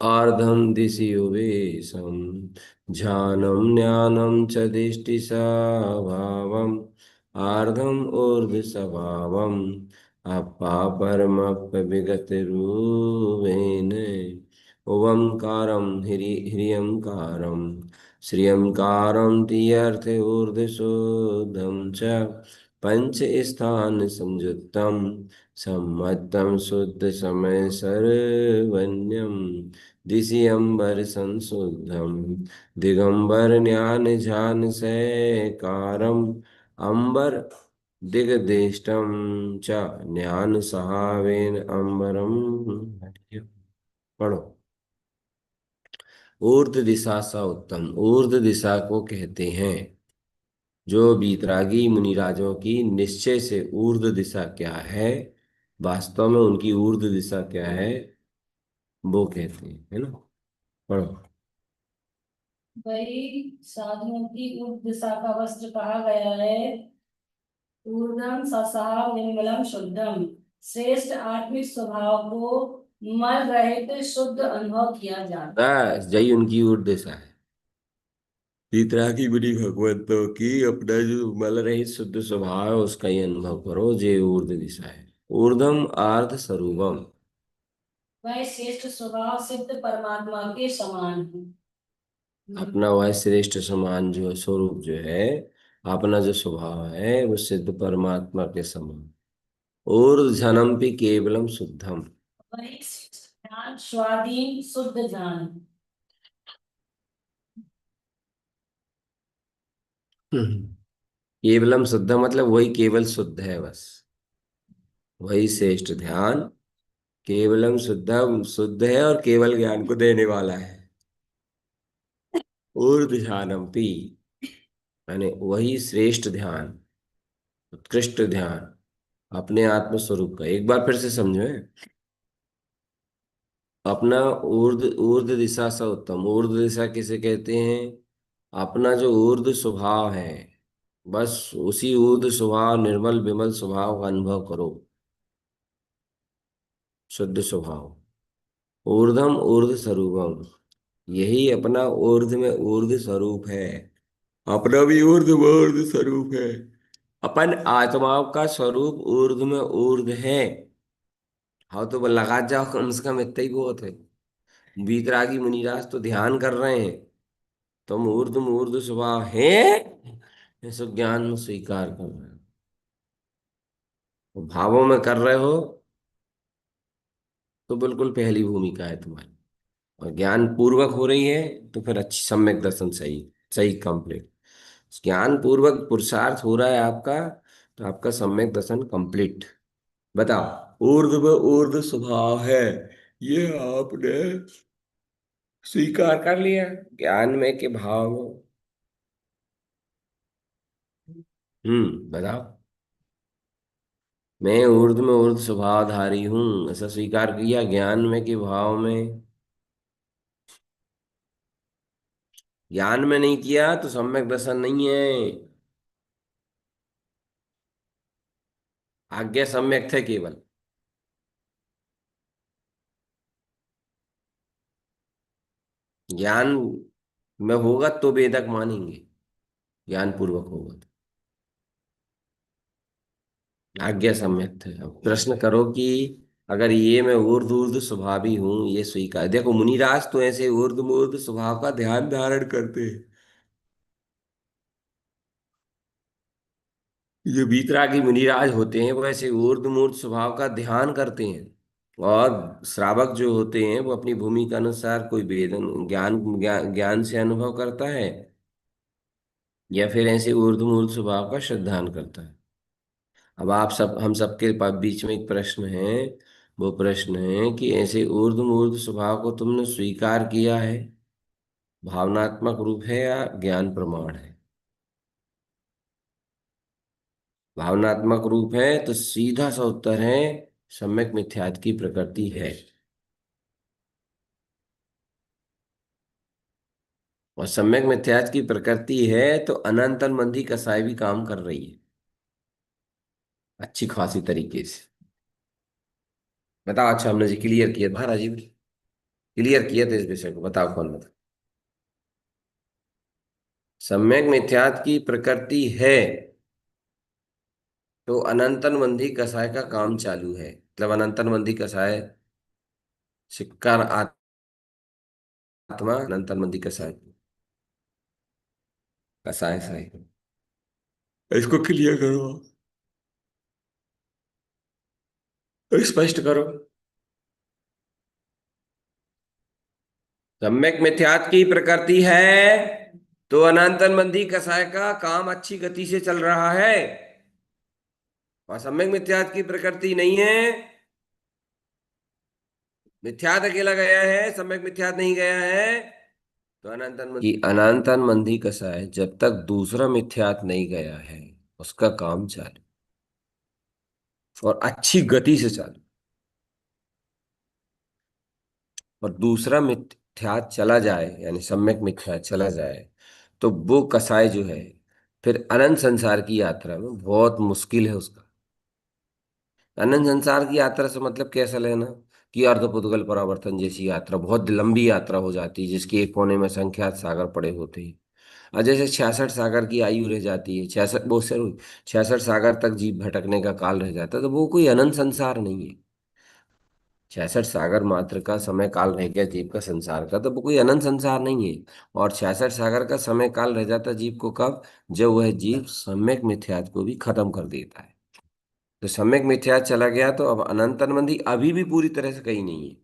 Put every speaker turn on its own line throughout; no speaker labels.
आर्धं दिशि युवेशं ध्यानं ज्ञानं च दिष्टिसा भावम् आर्धम् ऊर्ध्वस्वभावम् अपापरमप्यविगतरूपेण ओंकारं ह्रियंकारं श्रियंकारं तीर्थ ऊर्ध्वशोधं च पंचस्थान संयुक्तं सम्मतं शुद्ध समय सर्वण्यं दिशि अंबर संशुद्धम दिगंबर ज्ञान ध्यान सैकारम अंबर दिगदेष्टम च ज्ञान सहावेन अंबरम। पढ़ो। ऊर्ध्व दिशा स उत्तम। ऊर्ध्व दिशा को कहते हैं जो वीतरागी मुनिराजों की निश्चय से ऊर्ध्व दिशा क्या है, वास्तव में उनकी ऊर्ध्व दिशा क्या है, वो कहते हैं, है ना। पढ़ो।
वही साधुओं की उस दिशा का वस्त्र कहा गया है। पूर्णम ससाह निर्मलम शुद्धम। श्रेष्ठ आत्मिक स्वभाव को मल रहित शुद्ध अनुभव किया जाता है।
बस यही उनकी ऊर्ध्व दिशा है। वीतरागी मुनि भगवंतों की अपना जो मल रहित शुद्ध स्वभाव है उसका ही अनुभव करो, जे ऊर्ध्व दिशा है। ऊर्ध्वम आर्ध स्वरूपम।
वह श्रेष्ठ स्वभाव सिद्ध परमात्मा के समान है।
अपना वह श्रेष्ठ समान जो स्वरूप जो है, अपना जो स्वभाव है वो सिद्ध परमात्मा के समान। ऊर्ध्व जन्म भी केवलम शुद्धम।
वही ज्ञान स्वाधीन शुद्ध ज्ञान।
केवलम शुद्ध मतलब वही केवल शुद्ध है बस। वही श्रेष्ठ ध्यान केवलम शुद्धम शुद्ध है और केवल ज्ञान को देने वाला है। ऊर्ध्व ध्यानम पी यानी वही श्रेष्ठ ध्यान, उत्कृष्ट ध्यान अपने आत्म स्वरूप का। एक बार फिर से समझो। अपना ऊर्ध्व ऊर्ध्व दिशा सा उत्तम। ऊर्ध्व दिशा किसे कहते हैं? अपना जो ऊर्ध्व स्वभाव है, बस उसी ऊर्ध्व स्वभाव निर्मल विमल स्वभाव का अनुभव करो। शुद्ध स्वभाव। ऊर्ध्वम ऊर्ध्व स्वरूपम, यही अपना ऊर्ध्व में ऊर्ध्व स्वरूप है। अपना भी ऊर्ध्व में ऊर्ध्व स्वरूप है। अपन आत्माओं का स्वरूप ऊर्ध्व में ऊर्ध्व है। हाँ तो लगा जाओ, कम से कम इतना ही बहुत है। वीतरागी मुनिराज तो ध्यान कर रहे हैं, तुम ऊर्ध्व में ऊर्ध्व स्वभाव है ऐसा ज्ञान में स्वीकार कर रहे हो, भावों में कर रहे हो, तो बिल्कुल पहली भूमिका है तुम्हारी। और ज्ञान पूर्वक हो रही है तो फिर अच्छी सम्यक दर्शन सही, सही कंप्लीट। ज्ञान पूर्वक पुरुषार्थ हो रहा है आपका, तो आपका सम्यक दर्शन कंप्लीट। बताओ, ऊर्ध्व में ऊर्ध्व स्वभाव है, ये आपने स्वीकार कर लिया ज्ञान में के भाव में। बताओ। मैं ऊर्ध्व में ऊर्ध्व स्वभावधारी हूं ऐसा स्वीकार किया ज्ञान में के भाव में। ज्ञान में नहीं किया तो सम्यक दर्शन नहीं है। आज्ञा सम्यक थे केवल। ज्ञान में होगा तो वेदक मानेंगे, ज्ञान पूर्वक होगा तो। आज्ञा सम्यक थे। अब प्रश्न करो कि अगर ये मैं ऊर्ध्व ऊर्ध्व स्वभावी हूं ये स्वीकार, देखो मुनिराज तो ऐसे ऊर्ध्व ऊर्ध्व स्वभाव का ध्यान धारण करते हैं। जो वीतरागी मुनिराज होते हैं वो ऐसे ऊर्ध्व मूर्ध स्वभाव का ध्यान करते हैं। और श्रावक जो होते हैं वो अपनी भूमि के अनुसार कोई वेदन ज्ञान से अनुभव करता है, या फिर ऐसे ऊर्ध्व मूर्ध स्वभाव का श्रद्धान करता है। अब आप सब हम सबके बीच में एक प्रश्न है। वो प्रश्न है कि ऐसे ऊर्ध्व मूर्ध स्वभाव को तुमने स्वीकार किया है, भावनात्मक रूप है या ज्ञान प्रमाण है? भावनात्मक रूप है तो सीधा सा उत्तर है सम्यक मिथ्यात्व की प्रकृति है। और सम्यक मिथ्यात्व की प्रकृति है तो अनंत मंदी कसाई भी काम कर रही है अच्छी खासी तरीके से। बताओ। अच्छा, हमने जी क्लियर किया था राजीव। क्लियर किया था इस विषय को, बताओ कौन बता। सम्यक मिथ्यात्व की प्रकृति है तो अनंतन कसाय का काम चालू है, मतलब अनंतन कसाय, शिकार आत्मा, अनंतन कसाय, कसाय साई। इसको क्लियर करो, स्पष्ट करो। सम्यक मिथ्यात्व की प्रकृति है तो अनंतन कसाय का काम अच्छी गति से चल रहा है, और सम्यक मिथ्यात्व की प्रकृति नहीं है, मिथ्यात अकेला गया है, सम्यक मिथ्यात नहीं गया है, तो अनंतन मंदी कसा है, जब तक दूसरा मिथ्यात नहीं गया है उसका काम चालू, और अच्छी गति से चालू। और दूसरा मिथ्यात चला जाए, यानी सम्यक मिथ्यात चला जाए, तो वो कसाय जो है फिर अनंत संसार की यात्रा में बहुत मुश्किल है उसका। अनंत संसार की यात्रा से मतलब कैसा लेना, कि अर्धपुद्गल परावर्तन जैसी यात्रा, बहुत लंबी यात्रा हो जाती है जिसके एक कोने में संख्यात सागर पड़े होते हैं। और जैसे 66 सागर की आयु रह जाती है, 66 बहुत से 66 सागर तक जीव भटकने का काल रह जाता है, तो वो कोई अनंत संसार नहीं है। 66 सागर मात्र का समय काल रह गया जीव का संसार का, तो वो कोई अनंत संसार नहीं है। और 66 सागर का समय काल रह जाता जीव को कब, जब वह जीव सम्यक मिथ्यात्व को भी खत्म कर देता है। तो सम्यक मिथ्यात्व चला गया तो अब अनंत अनुबंधी अभी भी पूरी तरह से कहीं नहीं है।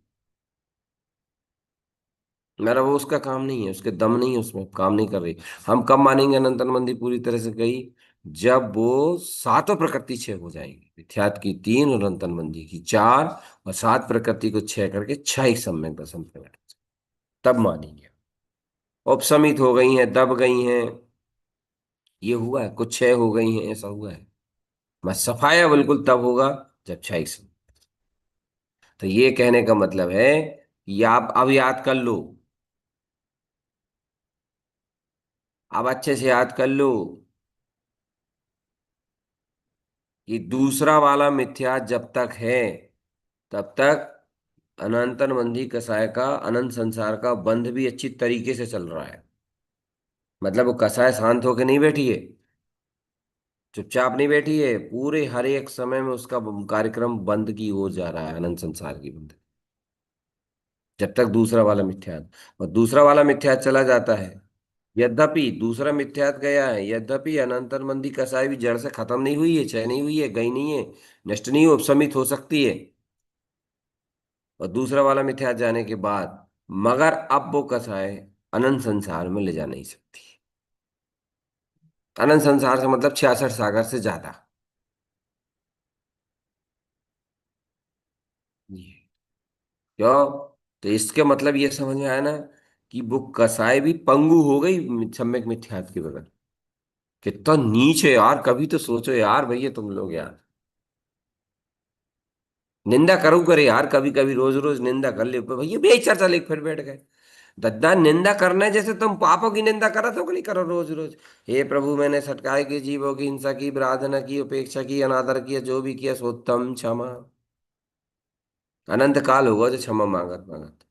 मेरा वो उसका काम नहीं है, उसके दम नहीं है, उसमें काम नहीं कर रही। हम कब मानेंगे अनंत अनुबंधी पूरी तरह से गई, जब वो सातों प्रकृति छह हो जाएंगी, मिथ्यात्व की तीन और अनंत अनुबंधी की चार, और सात प्रकृति को छह करके छह ही सम्यक दशम प्रकट, तब मानेंगे। उपसमित हो गई हैं, दब गई हैं, ये हुआ है, कुछ छह हो गई हैं, ऐसा हुआ है। मैं सफाया बिल्कुल तब होगा जब छह ही। तो ये कहने का मतलब है कि आप अब याद कर लो, अब अच्छे से याद कर लो कि दूसरा वाला मिथ्या जब तक है तब तक अनंतन बंधी कसाय का, अनंत संसार का बंध भी अच्छी तरीके से चल रहा है। मतलब वो कसाय शांत होके नहीं बैठी है, चुपचाप नहीं बैठी है, पूरे हर एक समय में उसका कार्यक्रम बंद की ओर जा रहा है, अनंत संसार की बंद, जब तक दूसरा वाला मिथ्या। और दूसरा वाला मिथ्या चला जाता है, यद्यपि दूसरा मिथ्यात गया है, यद्यपि अनंतरमंदी कसाई भी जड़ से खत्म नहीं हुई है, क्षय नहीं हुई है, गई नहीं है, नष्ट नहीं, उपशमित हो सकती है। और दूसरा वाला मिथ्यात जाने के बाद, मगर अब वो कसाई अनंत संसार में ले जा नहीं सकती। अनंत संसार से मतलब 66 सागर से ज्यादा। ये क्यों, तो इसके मतलब ये समझ में आया ना कि वो कसाई भी पंगु हो गई सम्यक मिथ्यात के बगैर। कितना नीच है यार, कभी तो सोचो यार भैया तुम लोग यार। निंदा करो करे यार, कभी कभी रोज रोज निंदा कर ले भैया, बेचर्चा लेके फिर बैठ गए। दद्दा निंदा करना है, जैसे तुम पापों की निंदा करो तो नहीं करो रोज रोज। हे प्रभु, मैंने सटकाए के जीवों की हिंसा की, आराधना की, उपेक्षा की, अनादर किया, जो भी किया सो उत्तम क्षमा। अनंत काल होगा जो क्षमा मांगत मांगत।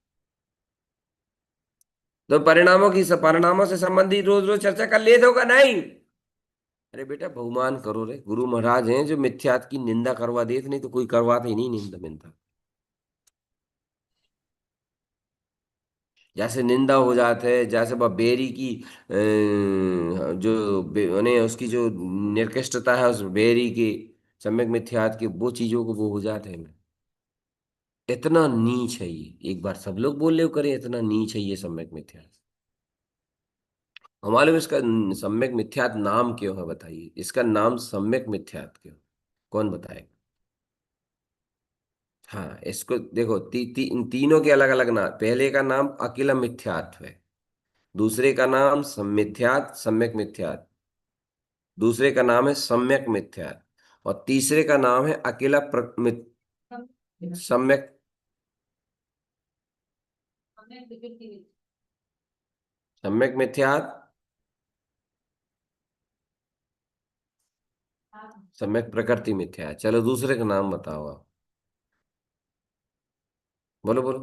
तो परिणामों से संबंधित रोज रोज चर्चा कर ले दोगा नहीं। अरे बेटा बहुमान करो रे, गुरु महाराज हैं जो मिथ्यात की निंदा करवा देते, नहीं तो कोई करवाते ही नहीं निंदा मिंदा। जैसे निंदा हो जाते है, जैसे वह बेरी की जो उन्हें उसकी जो निर्कृष्टता है उस बेरी की, सम्यक मिथ्यात के वो चीजों को वो हो जाते हैं। इतना नीच है ये, एक बार सब लोग बोल ले करें, इतना नीच है ये सम्यक मिथ्यात। हमारे में इसका सम्यक मिथ्यात नाम क्यों है बताइए, इसका नाम सम्यक मिथ्यात क्यों, कौन बताएगा। हाँ इसको देखो, इन तीनों के अलग अलग नाम, पहले का नाम अकेला मिथ्यात्व है, दूसरे का नाम मिथ्यात, सम्यक मिथ्यात, दूसरे का नाम है सम्यक मिथ्या, और तीसरे का नाम है अकेला सम्यक, सम्यक मिथ्यात, सम्यक प्रकृति मिथ्या। चलो दूसरे का नाम बताओ आप, बोलो बोलो।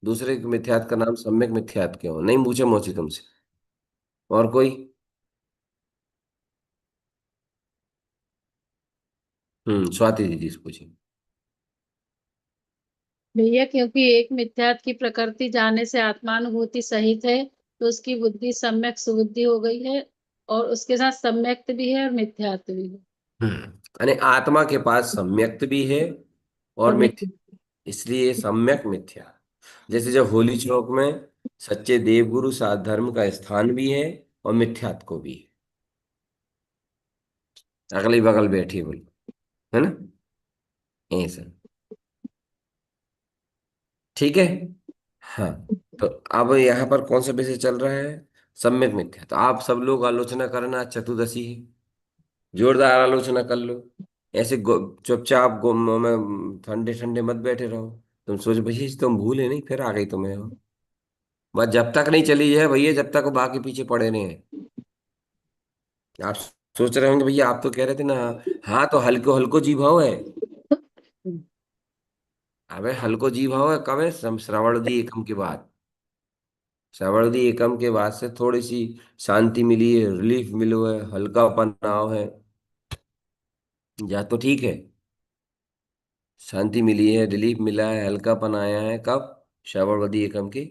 दूसरे के मिथ्यात का नाम सम्यक मिथ्यात क्यों? नहीं पूछे मोची तुमसे। और कोई? स्वाति दीदी से पूछे।
भैया, क्योंकि एक मिथ्यात्व की प्रकृति जाने से आत्मानुभूति सहित है, तो उसकी बुद्धि सम्यक सुबुद्धि हो गई है। और उसके साथ सम्यक्त भी है और मिथ्यात्व भी है।
यानी आत्मा के पास सम्यक्त भी है और
और
मिथ्या,
मिथ्या।
इसलिए सम्यक मिथ्या। जैसे जब होली चौक में सच्चे देवगुरु साध धर्म का स्थान भी है और मिथ्यात्व को भी है, अगली बगल बैठी बोल, है ना? ऐसा। ठीक है। हाँ। तो अब यहाँ पर कौन सा विषय चल रहा है? सम्यक मिथ्या। तो आप सब लोग आलोचना करना, चतुर्दशी है, जोरदार आलोचना कर लो। ऐसे चुपचाप में ठंडे ठंडे मत बैठे रहो। तुम सोच भैया तुम भूले नहीं, फिर आ गई तुम्हें हो। बस जब तक नहीं चली है भैया, जब तक वो बाकी पीछे पड़े नहीं है। आप सोच रहे होंगे भैया आप तो कह रहे थे ना, हाँ तो हल्को हल्को जी भाव है। अबे हल्को जी भाव है कब है? श्रवण दी एकम के बाद। श्रवण दी एकम के बाद से थोड़ी सी शांति मिली है, रिलीफ मिलो है, हल्कापन आओ है। या तो ठीक है, शांति मिली है, रिलीफ मिला है, हल्कापन आया है कब? श्रवणवदी एकम के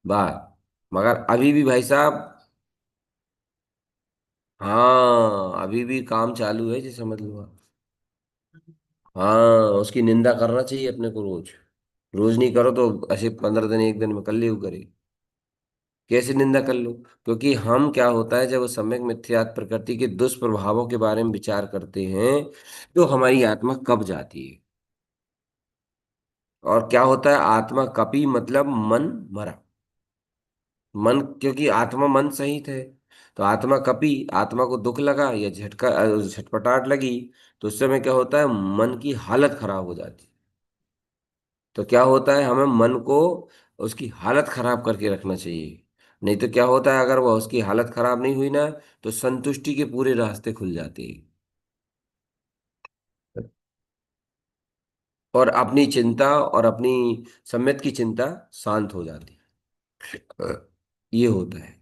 बाद। मगर अभी भी भाई साहब, हाँ अभी भी काम चालू है जी, समझ लो आप। हाँ उसकी निंदा करना चाहिए अपने को रोज। रोज नहीं करो तो ऐसे 15 दिन, एक दिन में कर ले करे। कैसे निंदा कर लो? क्योंकि हम क्या होता है, जब वो सम्यक मिथ्यात्व प्रकृति के दुष्प्रभावों के बारे में विचार करते हैं, तो हमारी आत्मा कब जाती है। और क्या होता है, आत्मा कपी मतलब मन मरा। मन, क्योंकि आत्मा मन सहित है। तो आत्मा कपी, आत्मा को दुख लगा या झटका झटपटाहट लगी, तो उस समय क्या होता है, मन की हालत खराब हो जाती है। तो क्या होता है, हमें मन को उसकी हालत खराब करके रखना चाहिए। नहीं तो क्या होता है, अगर वह उसकी हालत खराब नहीं हुई ना, तो संतुष्टि के पूरे रास्ते खुल जाते हैं। और अपनी चिंता और अपनी सम्यक की चिंता शांत हो जाती है। ये होता है।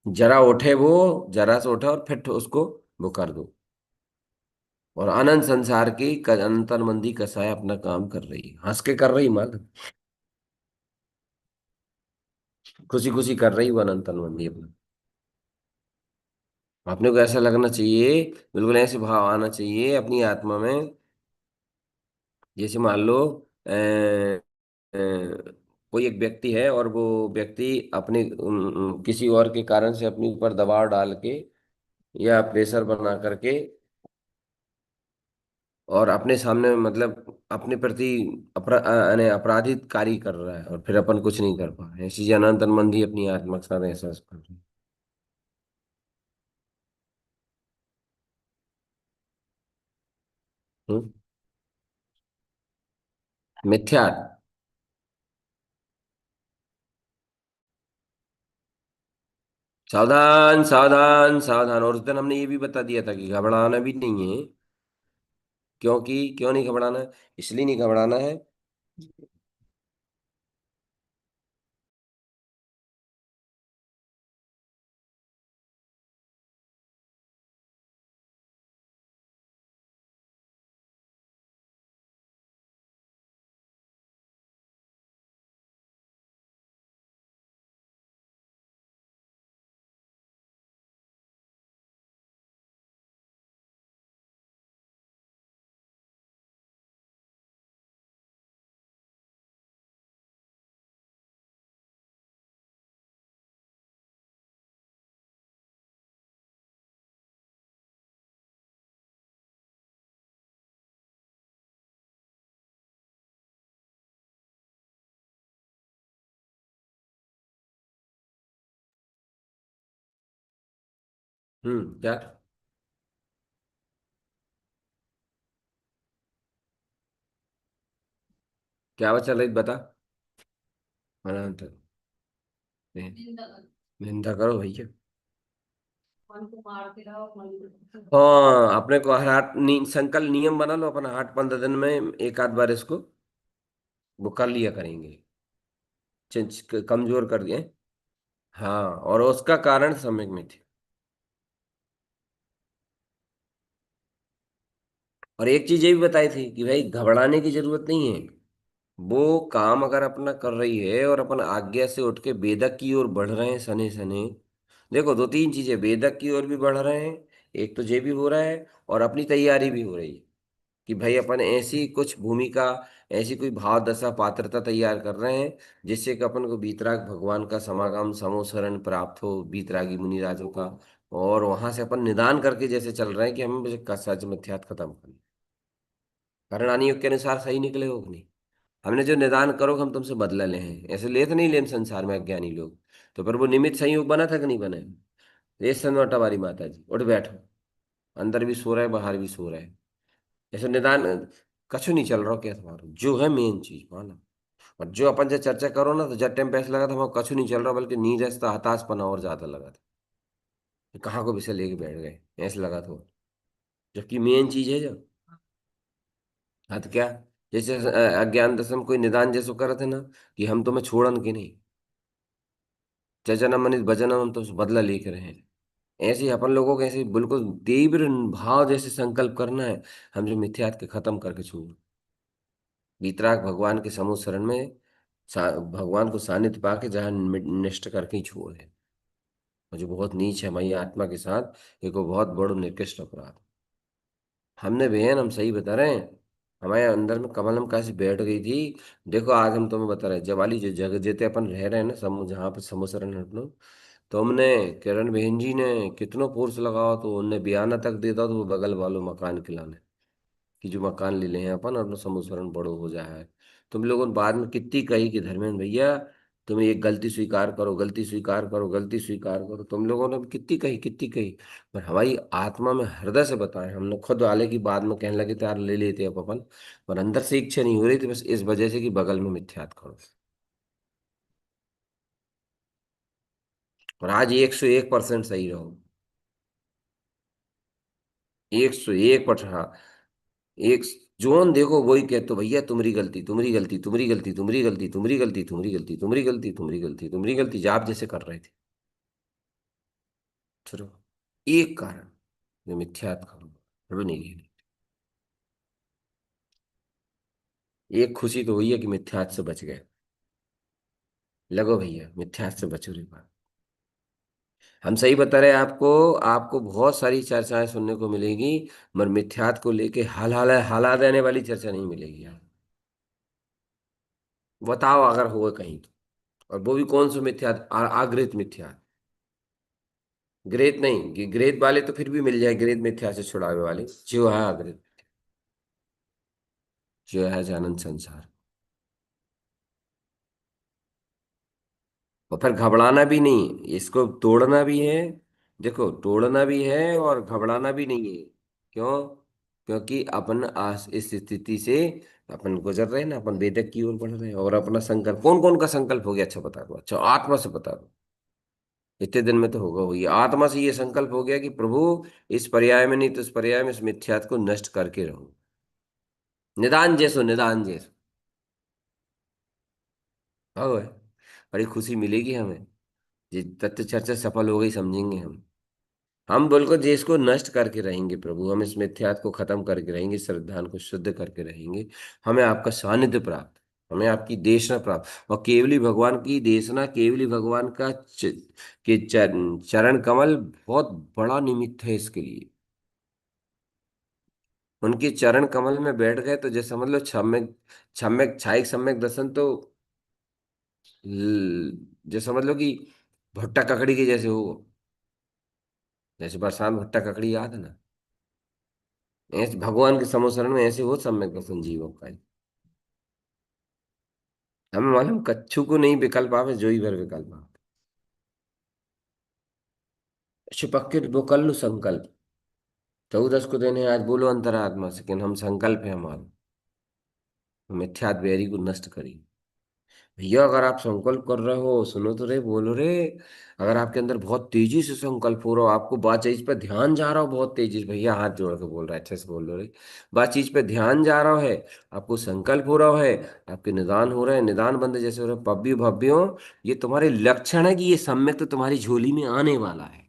जरा उठे वो, जरा से उठे और फिर उसको वो कर दो। और अनंत संसार की अंतर मंदी कसाय अपना काम कर रही है, हंस के कर रही माल, खुशी खुशी कर रही वो अनंत मंदी अपना। अपने को ऐसा लगना चाहिए, बिल्कुल ऐसे भाव आना चाहिए अपनी आत्मा में। जैसे मान लो कोई एक व्यक्ति है, और वो व्यक्ति अपने किसी और के कारण से अपने ऊपर दबाव डाल के या प्रेशर बना करके, और अपने सामने मतलब अपने प्रति यानी अपराधित कार्य कर रहा है, और फिर अपन कुछ नहीं कर पा रहे। ऐसी अनंत मंदी अपनी आत्मा के साथ एहसास कर रही है। मिथ्या। सावधान सावधान सावधान। और उस दिन हमने ये भी बता दिया था कि घबराना भी नहीं है। क्योंकि क्यों नहीं घबराना है? इसलिए नहीं घबराना है। क्या? क्या बचा रही बता। अनंत। निंदा करो भैया।
मन को मारते रहो, मन को
हाँ अपने को हर आठ संकल्प नियम बना लो अपना, 8-15 दिन में एक आध बार इसको वो कर लिया करेंगे। कमजोर कर दिए। हाँ, और उसका कारण सम्यक मिथ्या। और एक चीज ये भी बताई थी कि भाई घबराने की जरूरत नहीं है। वो काम अगर अपना कर रही है और अपन आज्ञा से उठ के वेदक की ओर बढ़ रहे हैं सने सने। देखो, दो तीन चीजें, वेदक की ओर भी बढ़ रहे हैं, एक तो ये भी हो रहा है, और अपनी तैयारी भी हो रही है कि भाई अपन ऐसी कुछ भूमिका, ऐसी कोई भाव दशा पात्रता तैयार कर रहे हैं जिससे कि अपन को वीतराग भगवान का समागम समोसरण प्राप्त हो, वीतरागी मुनिराजों का। और वहां से अपन निदान करके जैसे चल रहे हैं कि हमें बस सच मिथ्यात खत्म करना, परिणामी योग के अनुसार सही निकले हो कि नहीं। हमने जो निदान करो हम तुमसे बदला ले हैं, ऐसे ले तो नहीं लेन संसार में अज्ञानी लोग। तो पर वो निमित्त संयोग बना था कि नहीं बना है। ये सन्नाटा वाली माता जी, उठ बैठो, अंदर भी सो रहा है बाहर भी सो रहा है। ऐसे निदान कछु नहीं चल रहा क्या तुम्हारा, जो है मेन चीज माना। और जो अपन से चर्चा करो ना, तो जब टाइम पे ऐसा लगा था वहाँ कछु नहीं चल रहा, बल्कि नींद ऐसा हताशपना और ज्यादा लगा था कि कहाँ को विषय लेके बैठ गए, ऐसा लगा था। जबकि मेन चीज है जो, हाँ तो क्या, जैसे अज्ञान दशम कोई निदान जैसो करे थे ना, कि हम तुम्हें छोड़न के नहीं, जजनम मनित भजनम, हम तो बदला लेकर रहे हैं। ऐसे ही अपन लोगों को ऐसे बिल्कुल तीव्र भाव जैसे संकल्प करना है, हम जो मिथ्यात के खत्म करके छोड़, वीतराग भगवान के समूह शरण में भगवान को सानिध्य पाके जहाँ निष्ठ करके ही छोड़ है। और जो बहुत नीच है हमारी आत्मा के साथ, एक वो बहुत बड़ो निकृष्ट अपराध। हमने बहन, हम सही बता रहे हैं, हमारे अंदर में कमलम कैसे बैठ गई थी। देखो आज हम तुम्हें बता रहे हैं, जब वाली जो जगह जेते अपन रह रहे हैं ना, समूह जहाँ पे समूह शरण है अपनों, तो हमने, किरण बहन जी ने कितनों फोर्स लगाओ तो उनने बयाना तक देता तो वो बगल वालों मकान खिलाने, कि जो मकान ले ले हैं अपन, और समुसरण बड़ो हो जाए है। तुम लोगों ने बाद में कितनी कही कि धर्मेंद्र भैया तुम्हें एक गलती स्वीकार करो, गलती स्वीकार करो, गलती स्वीकार करो, तुम लोगों ने भी कितनी कही, कितनी कही। पर हमारी आत्मा में हृदय से बताएं, हमने खुद वाले की बाद में कहने लगे तो यार ले लेते अब अपन। पर अंदर से इच्छा नहीं हो रही थी, बस इस वजह से कि बगल में मिथ्यात करो। और आज 101% सही रहो, 101%। हाँ, एक जोन देखो वही कहते हो, भैया तुम्हारी गलती, तुम्हारी गलती, तुम्हारी गलती, तुम्हारी गलती, तुम्हारी गलती, तुम्हारी गलती, तुम्हारी गलती, तुम्हारी गलती, तुम्हारी गलती, जाप जैसे कर रहे थे। चलो, एक कारण जो मिथ्यात करो नहीं लेनी। एक खुशी तो हुई है कि मिथ्यात से बच गए। लगो भैया मिथ्यात से बचो रे बात। हम सही बता रहे हैं आपको, आपको बहुत सारी चर्चाएं सुनने को मिलेगी, मगर मिथ्यात को लेके हाल देने वाली चर्चा नहीं मिलेगी यार। बताओ अगर हो कहीं तो। और वो भी कौन सा मिथ्यात, आगृत मिथ्यात। ग्रेत नहीं, कि ग्रेत वाले तो फिर भी मिल जाए, ग्रेत मिथ्या से छुड़ावे वाले जो है अग्रेत, जो है जानंद संसार। और फिर घबराना भी नहीं, इसको तोड़ना भी है। देखो, तोड़ना भी है और घबराना भी नहीं है। क्यों? क्योंकि अपन इस स्थिति से अपन गुजर रहे हैं ना, अपन वेदक की ओर बढ़ रहे हैं। और अपना संकल्प कौन कौन का संकल्प हो गया, अच्छा बता दो, अच्छा आत्मा से बता दो। इतने दिन में तो होगा, हुई आत्मा से ये संकल्प हो गया कि प्रभु इस पर्याय में नहीं तो इस पर्याय में इस मिथ्यात को नष्ट करके रहो। निदान जैसो, निदान जैसो। हाँ भाई, बड़ी खुशी मिलेगी हमें। ये तत्व चर्चा सफल हो गई समझेंगे हम। हम बिल्कुल देश को नष्ट करके रहेंगे प्रभु, हम इस मिथ्यात को खत्म करके रहेंगे, श्रद्धान को शुद्ध करके रहेंगे। हमें आपका सानिध्य प्राप्त, हमें आपकी देशना प्राप्त। और केवली भगवान की देशना, केवली भगवान का चरण कमल बहुत बड़ा निमित्त है इसके लिए। उनके चरण कमल में बैठ गए तो जैसे समझ लो सम्यक, सम्यक छायिक सम्यक दर्शन तो जैसे समझ लो कि भुट्टा ककड़ी के जैसे हो। जैसे बरसात भुट्टा ककड़ी याद है ना, ऐसे भगवान के समोसरण में ऐसे हो सम्यक दर्शन जीवों का। हमें मालूम कच्छू को नहीं विकल्प आवे, जो ही भर विकल्प आवे। शुपक्के वो कर लो संकल्प, 14 को देने आज बोलो अंतरात्मा से कि हम संकल्प है हमारा, मिथ्यात बैरी को नष्ट करी। भैया अगर आप संकल्प कर रहे हो, सुनो तो रे, बोलो रे। अगर आपके अंदर बहुत तेजी से संकल्प हो रहा हो, आपको बात चीज पे ध्यान जा रहा हो बहुत तेजी से, भैया हाथ जोड़ के बोल रहा है, अच्छे से बोल रहे रे। बात चीज पे ध्यान जा रहा है, आपको संकल्प हो रहा है, आपके निदान हो रहे हैं, निदान बंदे जैसे हो रहे हैं, पब्बी भव्यों, ये तुम्हारे लक्षण है कि ये सम्यक तो तुम्हारी झोली में आने वाला है।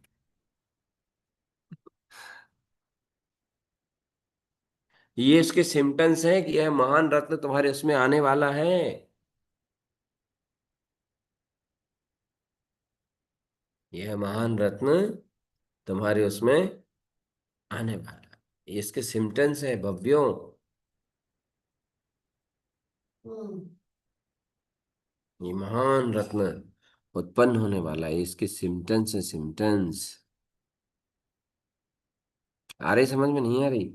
ये इसके सिम्टम्स हैं कि यह महान रत्न तुम्हारे उसमें आने वाला है। यह महान रत्न तुम्हारे उसमें आने वाला है, ये इसके सिम्टम्स है भव्यों। ये महान रत्न उत्पन्न होने वाला है, इसके सिम्टम्स है, सिम्टम्स। आ रही समझ में, नहीं आ रही है?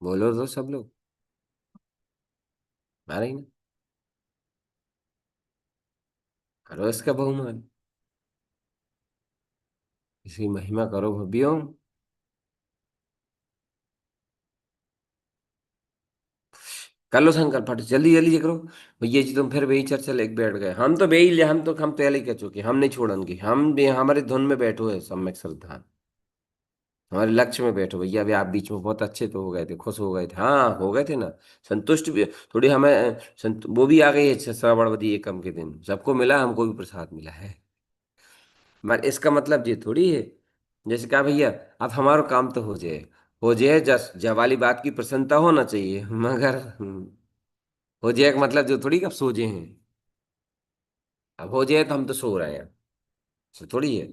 बोलो तो सब लोग, आ रही ना? करो इसका बहुमान, इसकी महिमा करो भव्यों। कर लो संकल्प, फट जल्दी जल्दी करो। भैया जी तुम फिर वही चर्चा लेके बैठ गए, हम तो बेही ले, हम पहले ही कह चुके, हम नहीं छोड़ेंगे, हम भी हमारी धुन में बैठो है सम्यक श्रद्धा, हमारे लक्ष्य में बैठो भैया। अभी आप बीच में बहुत अच्छे तो हो गए थे, खुश हो गए थे, हाँ हो गए थे ना, संतुष्ट भी थोड़ी हमें, वो भी आ गई है श्रावणवती एकम के दिन, सबको मिला, हमको भी प्रसाद मिला है। मगर इसका मतलब ये थोड़ी है, जैसे कहा भैया अब हमारा काम तो हो जाए, जस जब वाली बात की प्रसन्नता होना चाहिए, मगर हो जाए का मतलब जो थोड़ी कि अब सो जाए हैं, अब हो जाए तो हम तो सो रहे हैं, ऐसा थोड़ी है।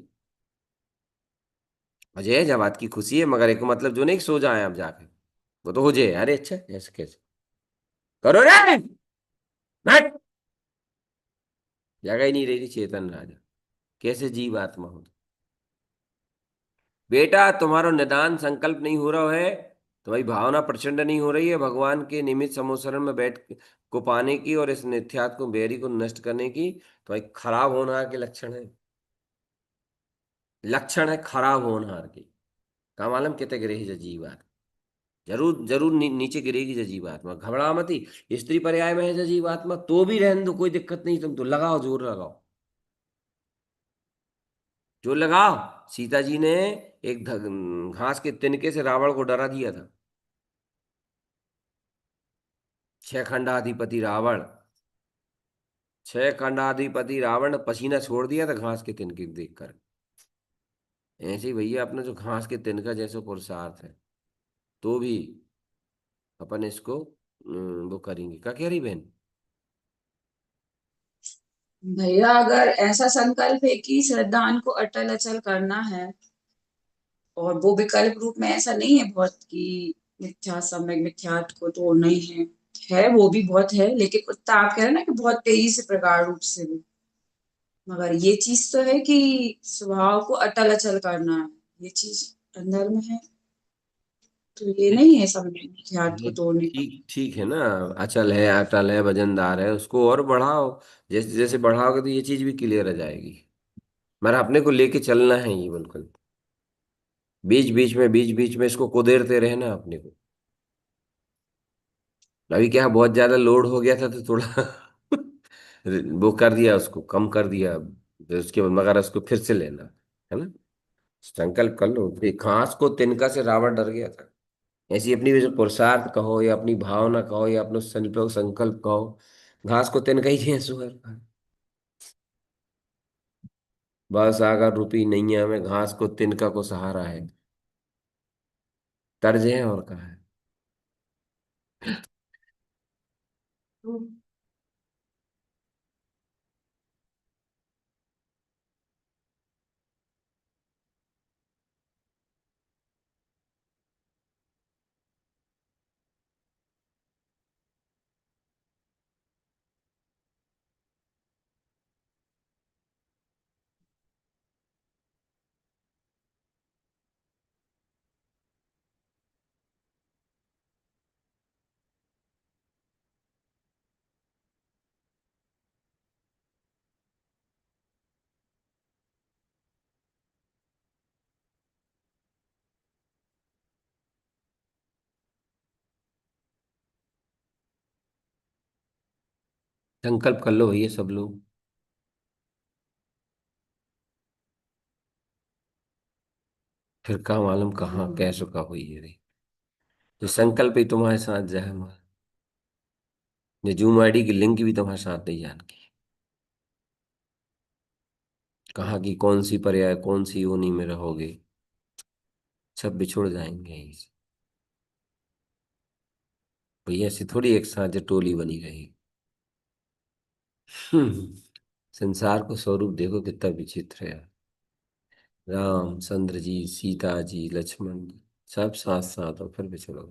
हो जाए जब बात की खुशी है, मगर एक मतलब जो नहीं कि सो जाए अब जाके, वो तो हो जाए, अरे अच्छा ऐसे कैसे करो रे, हट! जगह ही नहीं रही चेतन राजा, कैसे जीव आत्मा हो? बेटा तुम्हारा निदान संकल्प नहीं हो रहा है, तुम्हारी भावना प्रचंड नहीं हो रही है भगवान के निमित्त समोसरण में बैठ को पाने की, और इस नित्यात को बेरी को नष्ट करने की, तुम्हारी खराब होनहार के लक्षण है। लक्षण है खराब होनहार की। का मालूम कितने गिरे जीवात्मा, जरूर जरूर नीचे गिरेगी जीवात्मा, घबरा मती। स्त्री पर्याय में है जीवात्मा तो भी रहने दो, कोई दिक्कत नहीं, तुम तो लगाओ, जोर लगाओ, जोर लगाओ। सीता जी ने एक घास के तिनके से रावण को डरा दिया था, छह खंडाधिपति रावण, छह खंडाधिपति रावण ने पसीना छोड़ दिया था घास के तिनके को देखकर। ऐसे ही भैया अपना जो घास के तिनका जैसे पुरुषार्थ है, तो भी अपन इसको वो करेंगे, क्या कह रही बहन?
भैया अगर ऐसा संकल्प है कि श्रद्धान को अटल अचल करना है, और वो विकल्प रूप में ऐसा नहीं है बहुत कि मिथ्या सम्यक मिथ्यात्व को तोड़ना ही है वो भी बहुत है, लेकिन उतना आप कह रहे हैं ना कि बहुत तेजी से प्रगाढ़ रूप से भी, मगर ये चीज तो है कि स्वभाव को अटल अचल करना है, ये चीज अंदर में है, तो ये नहीं है सम्यक मिथ्यात्व को
ये
तोड़ने का।
ठीक ठीक है ना, अचल है, अटल है, वजनदार है, उसको और बढ़ाओ। जैसे जैसे बढ़ाओगे तो ये चीज भी क्लियर हो जाएगी। मगर अपने को लेके चलना है ये बिल्कुल, बीच बीच में इसको कुदेरते रहना अपने को। अभी क्या बहुत ज्यादा लोड हो गया था तो थोड़ा वो कर दिया, उसको कम कर दिया, फिर उसके बाद मगर उसको फिर से लेना है ना। संकल्प कर लो, एक घास को तिनका से रावण डर गया था, ऐसी अपनी जो पुरुषार्थ कहो या अपनी भावना कहो या अपना संकल्प संकल्प कहो, घास को तिनका ही है सुअर का। बस आगर रूपी नैया में घास को तिनका को सहारा है, तर्ज है और कहा है। संकल्प कर लो भैया सब लोग। फिर का मालूम कहाँ कैसे का हुई है रे। जो संकल्प ही तुम्हारे साथ जाए हमारा। ये जूम आईडी की लिंक भी तुम्हारे साथ नहीं जानकी। कहाँ की कौन सी पर्याय कौन सी योनि में रहोगे। सब बिछुड़ जाएंगे यहीं से। भैया ऐसी थोड़ी एक साथ जो टोली बनी रहेगी। हम्म। संसार को स्वरूप देखो कितना विचित्र है। राम चंद्र जी सीता जी लक्ष्मण जी सब साथ साथ और फिर बिछड़ो।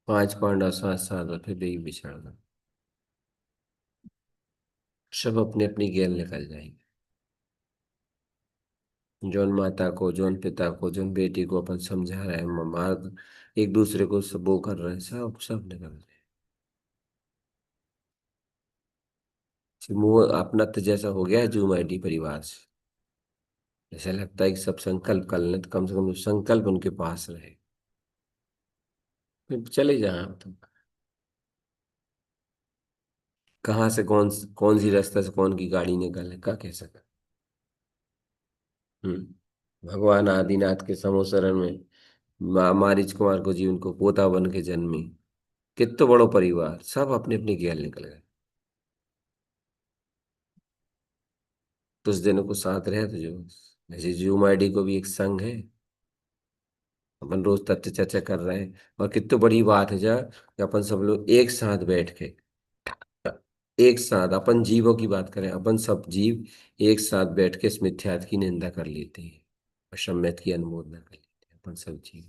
पांच पांडव साथ साथ और फिर भी बिछड़ गए। सब अपने अपनी गेल निकल जाएंगे। जौन माता को जौन पिता को जौन बेटी को अपन समझा रहे हैं मार्ग एक दूसरे को सब वो कर रहे हैं सब सब निकल रहे हैं। मुंह अपना तो जैसा हो गया है जूम आईडी परिवार से। ऐसा लगता है कि सब संकल्प कर लें तो कम से कम संकल्प उनके पास रहे। फिर चले जाए आप तो। कहाँ से कौन सी रास्ता से कौन की गाड़ी निकाले क्या कह सका। भगवान आदिनाथ के समोसरण में मारीच कुमार को जी उनको पोता बन के जन्मी। कितना बड़ो परिवार सब अपने अपने गेल निकल गए। कुछ दिनों को साथ रहे तो जो जैसे जूम आईडी को भी एक संघ है। अपन रोज तथ्य चर्चा कर रहे हैं। और कितनी बड़ी बात है जा कि अपन सब लोग एक साथ बैठ के एक साथ अपन जीवों की बात करें अपन सब जीव एक साथ बैठ के इस मिथ्यात की निंदा कर लेते हैं और सम्यत की अनुमोदना कर लेते हैं अपन सब जीव।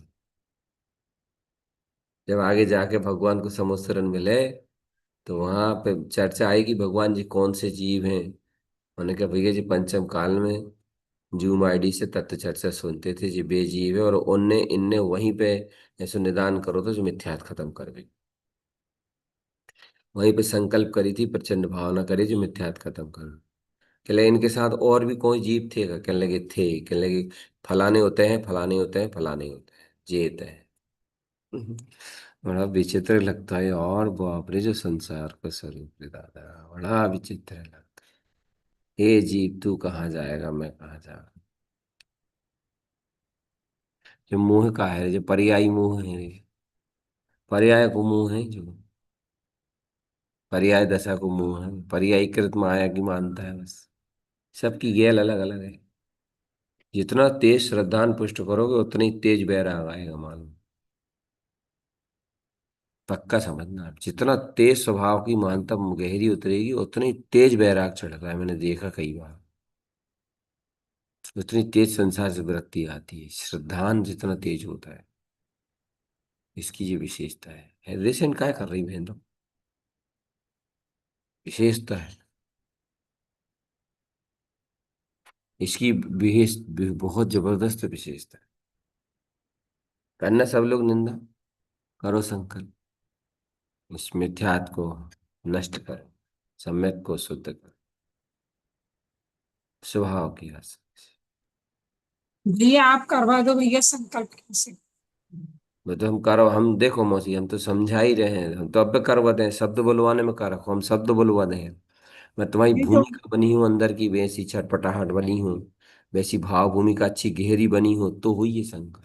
जब आगे जाके भगवान को समुसरण मिले तो वहां पे चर्चा आई कि भगवान जी कौन से जीव हैं। उन्होंने कहा भैया जी पंचम काल में जूम आईडी से तत्व चर्चा सुनते थे जी बेजीव है और उनने इनने वहीं पे ऐसे निदान करो तो जो मिथ्यात खत्म कर गई। वहीं पे संकल्प करी थी प्रचंड भावना करी जो मिथ्यात खत्म कर। कहले इनके साथ और भी कोई जीव थे क्या कहने लगे थे कहने लगे फलाने होते हैं फलाने होते हैं फलाने होते हैं जेत है। बड़ा विचित्र लगता है और बाप रे जो संसार का स्वरूप है दादा। बड़ा विचित्र लगता है। हे जीव तू कहाँ जाएगा मैं कहाँ जा। जो मोह का है जो पर्यायी मोह है। पर्याय को मोह है जो पर्याय दशा को मोह है पर्यायी कृत माया की मानता है बस। सबकी गैल अलग अलग है। जितना तेज श्रद्धान पुष्ट करोगे उतना ही तेज बैराग आएगा मालूम। पक्का समझना आप जितना तेज स्वभाव की मानता गहरी उतरेगी उतनी तेज बैराग चढ़ता है मैंने देखा कई बार। उतनी तेज संसार से विरक्ति आती है श्रद्धान जितना तेज होता है। इसकी ये विशेषता है रिसेंट क्या कर रही बहन लोग। विशेषता है इसकी बहुत जबरदस्त विशेषता है। करना सब लोग निंदा करो संकल्प इस मिथ्यात को नष्ट करो सम्यक को शुद्ध करो स्वभाव की आस।
भैया आप करवा दो भैया संकल्प कैसे।
मैं तो हम करो हम देखो मौसी हम तो समझा ही रहे हैं हम तो अब भी करवाते हैं शब्द बुलवाने में कर रखो हम शब्द बुलवा दें। मैं तुम्हारी
ये जो
भूमिका बनी हूँ अंदर की वैसी छटपटाहट बनी हूँ वैसी भाव भूमिका अच्छी गहरी बनी हो तो हुई है शंकर।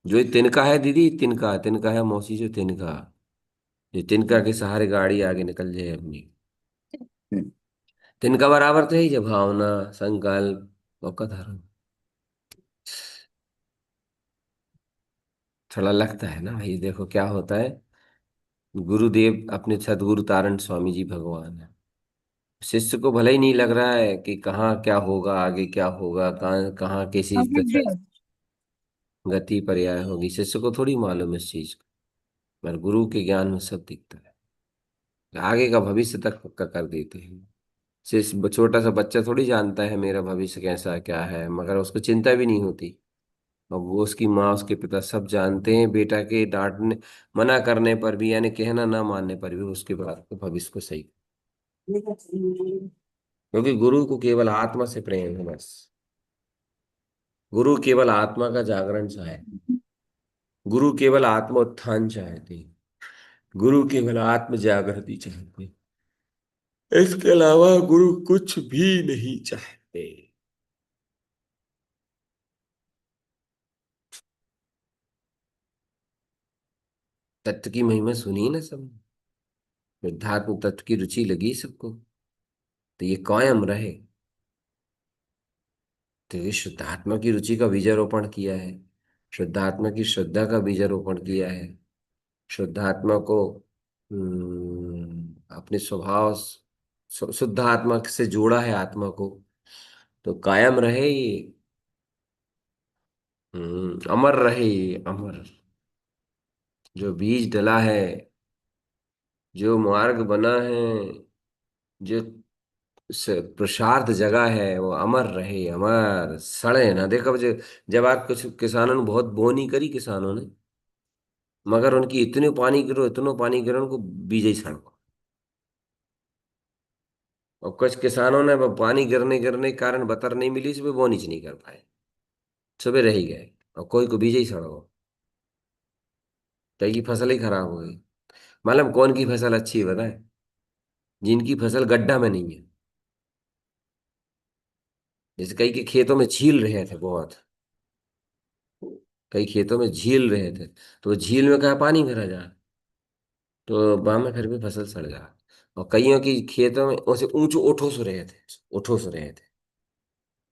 जो ये तिनका है दीदी तिनका तिनका है मौसी जो तिनका ये तिनका के सहारे गाड़ी आगे निकल जाए अपनी। तिनका बराबर तो है ही जब भावना संकल्प और कथन थोड़ा लगता है ना भाई देखो क्या होता है। गुरुदेव अपने सदगुरु तारण स्वामी जी भगवान है। शिष्य को भले ही नहीं लग रहा है कि कहाँ क्या होगा आगे क्या होगा कहाँ कहाँ कैसी
समझ
दशा
गया।
गति पर्याय होगी शिष्य को थोड़ी मालूम है इस चीज को। मगर गुरु के ज्ञान में सब दिखता है। आगे का भविष्य तक पक्का कर देते हैं। शिष्य छोटा सा बच्चा थोड़ी जानता है मेरा भविष्य कैसा क्या है मगर उसको चिंता भी नहीं होती। और वो उसकी माँ उसके पिता सब जानते हैं बेटा के डांटने मना करने पर भी यानी कहना ना मानने पर भी उसके बाद को भविष्य को सही। क्योंकि गुरु को केवल आत्मा से प्रेम है बस। गुरु केवल आत्मा का जागरण सा है। गुरु केवल आत्मोत्थान चाहते हैं, गुरु केवल आत्म जागृति चाहते हैं, इसके अलावा गुरु कुछ भी नहीं चाहते। तत्व की महिमा सुनी ना सब, शुद्धात्म तत्व की रुचि लगी सबको, तो ये कायम रहे। तो ये शुद्धात्मा की रुचि का बीजारोपण किया है, शुद्धात्मा की श्रद्धा का बीजारोपण किया है, शुद्धात्मा को अपने स्वभाव शुद्ध आत्मा से जोड़ा है आत्मा को, तो कायम रहे ये। अमर रहे ये, अमर। जो बीज डला है, जो मार्ग बना है, जो पुरुषार्थ जगह है, वो अमर रहे, अमर सड़े ना। देखो जब आप कुछ किसानों ने बहुत बोनी करी किसानों ने, मगर उनकी इतने पानी गिरो, इतनो पानी गिरो, उनको बीज ही सड़ गो। और कुछ किसानों ने वो पानी गिरने गिरने के कारण बतर नहीं मिली, सुबह बोनी नहीं कर पाए, सुबह रह ही गए, और कोई को बीज ही सड़ गो, कई की फसल ही खराब हो गई। मालूम कौन की फसल अच्छी है बताए? जिनकी फसल गड्ढा में नहीं है। जैसे कई के खेतों में झील रहे थे बहुत, कई खेतों में झील रहे थे, तो झील में कहा पानी भरा जा, तो वहां में फिर भी फसल सड़ जा। और कईयों की खेतों में वैसे ऊंचो ओठो से रहे थे, ओठो से रहे थे,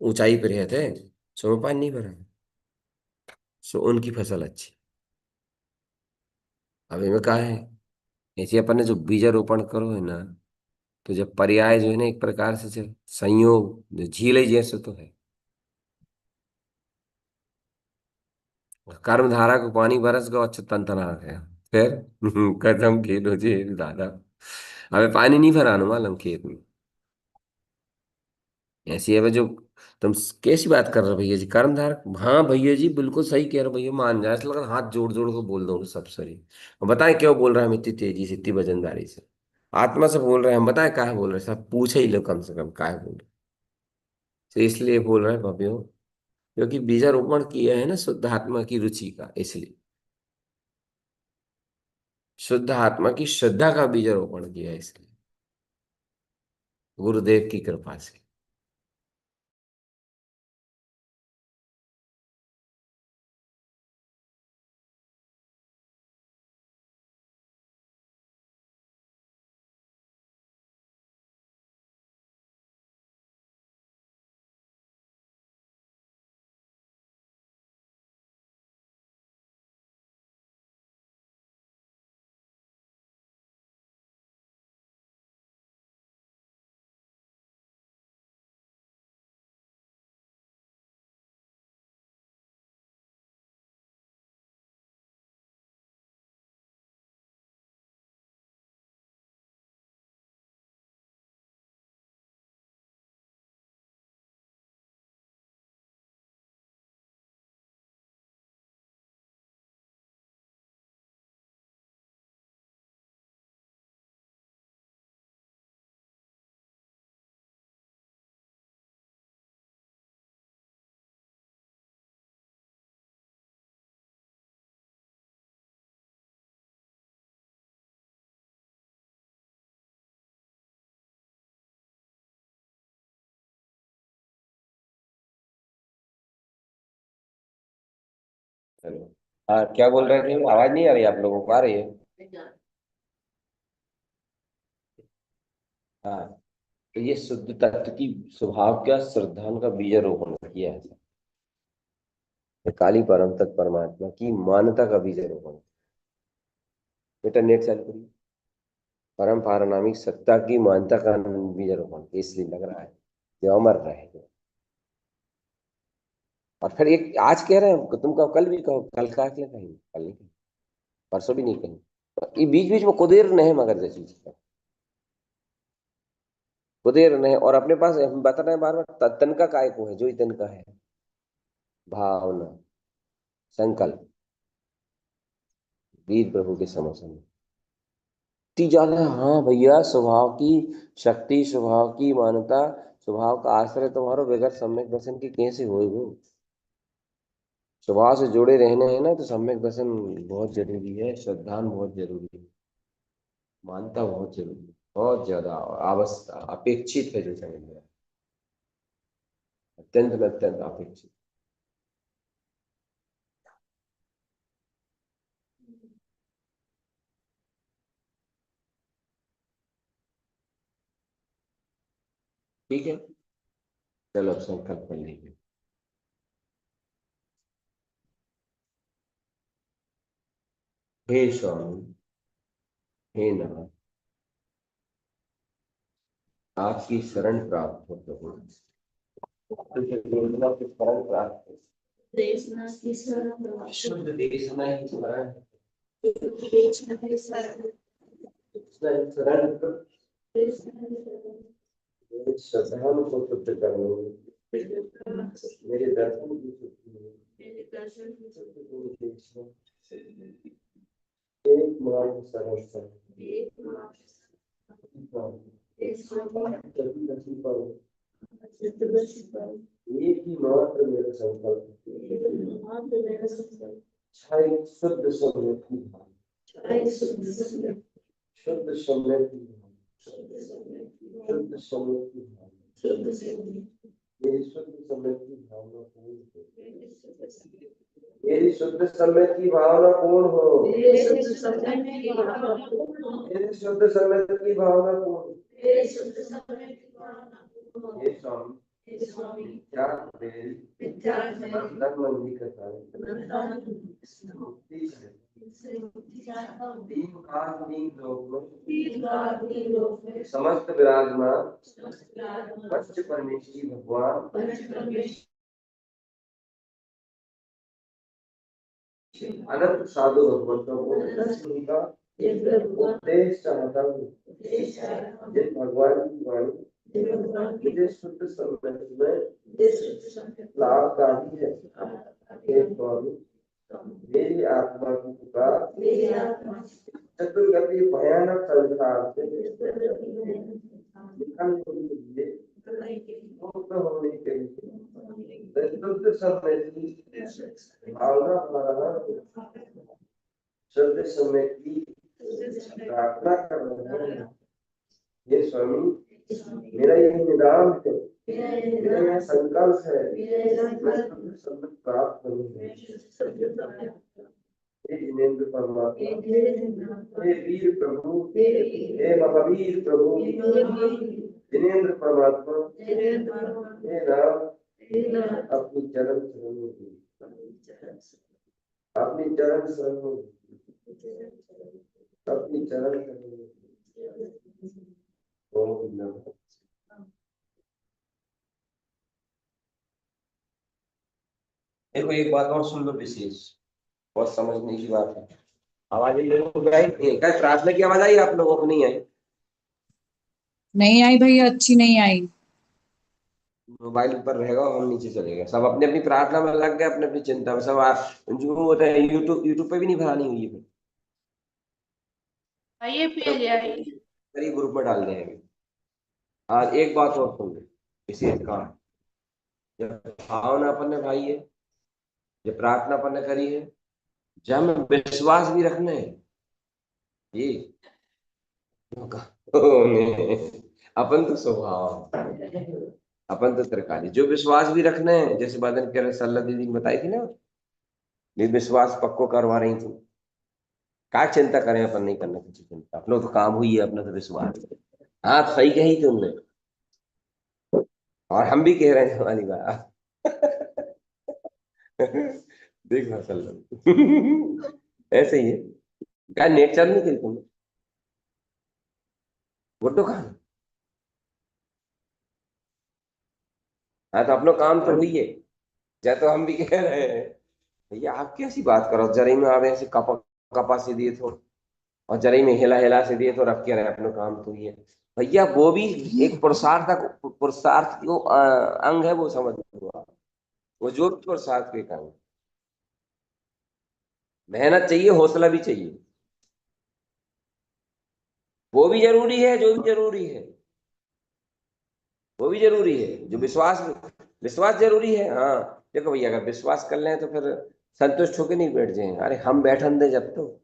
ऊंचाई पे रहे थे, सो में पानी नहीं भरा, सो उनकी फसल अच्छी। अब इनमें कहा है, ऐसे अपन ने जो बीजारोपण करो है ना, तो जब पर्याय जो है ना एक प्रकार से जो संयोग जो झील है जैसे तो है। कर्म धारा को पानी बरस गया, अच्छा तन तना गया, फिर खत्म खेल हो जे दादा। हमें पानी नहीं भराना मालूम खेत में। ऐसी है जो तुम कैसी बात कर रहे हो भैया जी, कर्मधार? हाँ भैया जी बिल्कुल सही कह रहे हो भैया, मान जाए ऐसा लग रहा हाथ जोड़ जोड़ के बोल दो सब सही। और बताएं क्यों बोल रहे हैं हम इतनी तेजी से, इतनी वजनदारी से? आत्मा से बोल रहे हैं हम, बताएं काहे बोल रहे हैं, सब पूछे ही लो कम से कम काहे बोल रहे हैं। तो इसलिए बोल रहे हैं भव्यों, क्योंकि बीजारोपण किया है ना शुद्ध आत्मा की रुचि का, इसलिए शुद्ध आत्मा की श्रद्धा का बीजारोपण किया है, इसलिए गुरुदेव की कृपा से। हेलो। हाँ क्या बोल रहे थे, आवाज नहीं आ रही आप लोगों को? आ रही है? हाँ, तो ये शुद्ध तत्व की स्वभाव क्या श्रद्धान का बीजारोपण किया है, ये काली परम तत्व परमात्मा की मान्यता का बीजारोपण। बेटा नेट चालू करिए। परम पारनामिक सत्ता की मान्यता का बीजारोपण, इसलिए लग रहा है कि अमर रहे। और फिर एक आज कह रहे हैं तुम कहो, कल भी कहो, कल का क्या कहीं, कल नहीं कहीं, परसों भी नहीं कहीं, ये बीच बीच में कुदेर नहीं मगर जैसी चीज का कुदेर नहीं। और अपने पास हम बता रहे हैं बार बार, तन का काय को है, जो ही तन का है, भावना, संकल्प, वीर प्रभु के समर्थन में इतनी ज्यादा। हाँ भैया, स्वभाव की शक्ति, स्वभाव की मान्यता, स्वभाव का आश्रय तुम्हारो बगैर सम्यक दर्शन के कैसे हो वो? स्वभाव से जुड़े रहने हैं ना, तो सम्यक दर्शन बहुत जरूरी है, श्रद्धान बहुत जरूरी है, मानता बहुत जरूरी है, बहुत ज्यादा आवश्यक अपेक्षित है, जो समझ में अत्यंत में अत्यंत अपेक्षित। ठीक है, चलो अब संकल्प कर लीजिए। हे स्वामी, हे नाथ, आपकी शरण प्राप्त हो प्रभु। देशना की शरण प्राप्त हो, शुद्ध देशना की शरण, शरण मेरे श्रद्धालु को शुद्ध करने में, मेरे दर्शन की शुद्धि, एक मार्ग सरल कर, एक ही मात्र मेरा संकल्प, क्षय शुद्ध समृद्धि भाव, शुद्ध समृद्धि भाव, शुद्ध समृद्धि भाव, मेरी शुद्ध समृद्धि भावना पूर्ण हो, मेरी शुद्ध समृद्धि भावना पूर्ण हो, मेरी शुद्ध समृद्धि भावना पूर्ण। हे स्वामी, क्या मेरी मंदी का कारण तीन काल तीन लोक में समस्त विराजमान वत्स परमेश्वरी भगवान अनंत साधु भगवंतों को उनका उपदेश चाहता हूँ, जिन भगवान की वाणी मुझे शुद्ध समृद्धि में लाभकारी है। हे स्वामी, मेरी आत्मा की पुकार चतुर्गति भयानक संसार से निकलने के लिए मुक्त होने के लिए शुद्ध समृद्धि भावना द्वारा शुद्ध समृद्धि प्रार्थना कर रहे हैं। ये स्वामी, मेरा यह निदान है, मेरा यह संकल्प है, मैं शुद्ध समृद्धि प्राप्त करूंगा। हे जिनेंद्र परमात्मा, हे वीर प्रभु, हे महावीर प्रभु, जिनेंद्र परमात्मा, हे राम, अपनी चरण शरण में, अपनी चरण शरण में, अपनी चरण शरण में। ओम नमः। देखो एक बात और सुन लो विशेष, बहुत समझने की बात है। आवाज क्या प्रार्थना की आवाज आई आप लोगों को? नहीं आई?
नहीं आई भैया, अच्छी नहीं आई।
मोबाइल ऊपर रहेगा और हम नीचे चलेगा। सब अपनी अपनी प्रार्थना में लग गए, अपनी अपनी चिंता में। सब जो होता है यूट्यूब पे भी नहीं भरानी हुई है, फिर ग्रुप में डाल देंगे। आज एक बात और सुन लो, विशेष काम, जब भावना अपन ने भाई है, जब प्रार्थना अपन ने करी है, जब हमें विश्वास भी रखना है, ये अपन तो स्वभाव, अपन तो तरकारी, जो विश्वास भी रखना है, जैसे बादल कह रहे सल्ला दीदी ने बताई थी ना, ये विश्वास पक्को करवा रही थी। क्या चिंता करें, अपन नहीं करना कुछ चिंता, अपना तो काम हुई है, अपना तो विश्वास। हाँ सही कही तुमने, और हम भी कह रहे हैं हमारी बात। देख सल्ला ऐसे ही है। क्या नेट चालू नहीं करी तुमने? गुड्डो कहाँ? हाँ तो अपना काम तो हुई है, या तो हम भी कह रहे हैं भैया आप कैसी बात करो, जरा में आप ऐसे कपा से दिए तो, और जरा में हिला हिला से दिए तो रख के रहे, अपना काम तो ही है भैया। वो भी एक पुरुषार्थ जो अंग है, वो समझ लो आप। वो जो भी पुरुषार्थ के काम, मेहनत चाहिए, हौसला भी चाहिए, वो भी जरूरी है। जो भी जरूरी है वो भी जरूरी है, जो विश्वास विश्वास जरूरी है। हाँ देखो भैया, अगर विश्वास कर लें तो फिर संतुष्ट होके नहीं बैठ जाएंगे, अरे हम बैठन दे जब तो।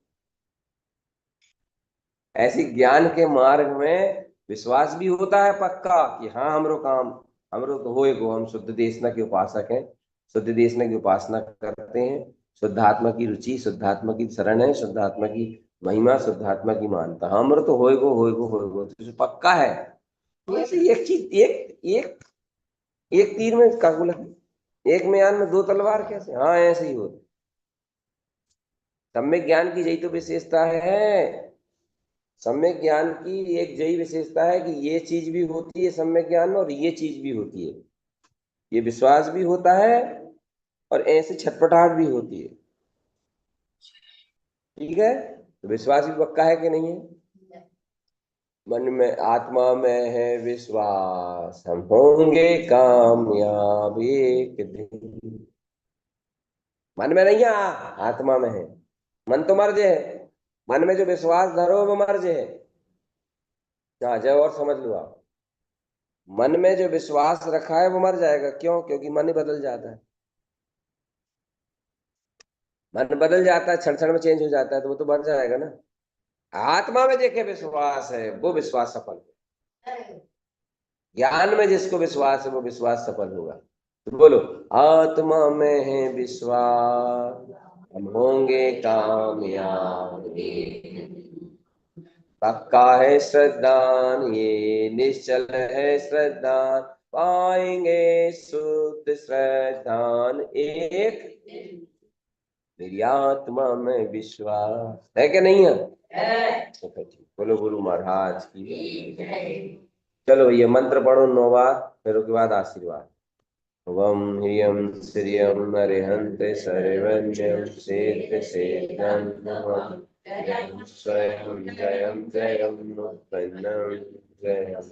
ऐसी ज्ञान के मार्ग में विश्वास भी होता है पक्का कि हाँ हमरो काम, हमरो तो होएगो, हम शुद्ध देशना के उपासक हैं, शुद्ध देशना की उपासना करते हैं, शुद्ध आत्मा की रुचि, शुद्ध आत्मा की शरण है, शुद्ध आत्मा की महिमा, शुद्ध आत्मा की मानता, हमरो तो होएगो होएगो होएगो, तो पक्का है। ऐसे एक चीज, एक एक एक तीर में काकुल है, एक म्यान में दो तलवार कैसे, हाँ ऐसे ही होता। सम्यक ज्ञान की यही तो विशेषता है, सम्यक ज्ञान की एक यही विशेषता है कि ये चीज भी होती है सम्यक ज्ञान में, और ये चीज भी होती है, ये विश्वास भी होता है और ऐसे छटपटाहट भी होती है। ठीक है, तो विश्वास भी पक्का है कि नहीं है? मन में आत्मा में है विश्वास, हम होंगे कामयाब एक दिन। मन में नहीं है, आत्मा में है। मन तो मर्ज है, मन में जो विश्वास धरो वो मर्ज है। हाँ जय, और समझ लो आप, मन में जो विश्वास रखा है वो मर जाएगा। क्यों? क्योंकि मन ही बदल जाता है, मन बदल जाता है, क्षण क्षण में चेंज हो जाता है, तो वो तो मर जाएगा ना। आत्मा में देखे विश्वास है वो विश्वास सफल है, ज्ञान में जिसको विश्वास है वो विश्वास सफल होगा। तो बोलो, आत्मा में है विश्वास, हम होंगे कामयाब, पक्का है श्रद्धान, ये निश्चल है श्रद्धान, पाएंगे शुद्ध श्रद्धान एक, मेरी आत्मा में विश्वास है कि नहीं है? तो ठीक, बोलो गुरु महाराज की। चलो ये मंत्र पढ़ो 9 बार, फिर उसके बाद आशीर्वाद। वम ह्रियम श्रियम अरिहंत सर्वज्ञम सेत सेदं नमः, स्वयं जयम जयम उत्पन्नम जयम।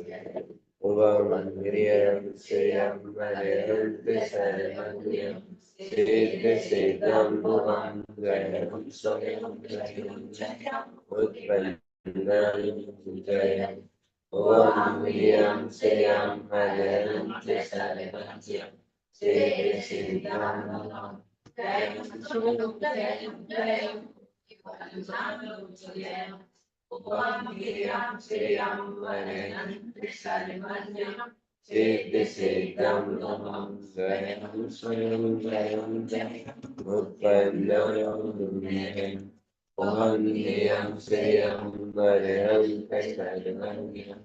वम ह्रियम श्रियम अरिहंत सर्वज्ञम सेत सेदं नमः, जयम स्वयं जयम उत्पन्नम जयम। ओम ह्रीं श्रीं हरन्त सर्वज्ञं सिद्धिं नमः, जयं स्वयं जयं जयं ओम ह्रीं श्रीं हरन्त सर्वज्ञं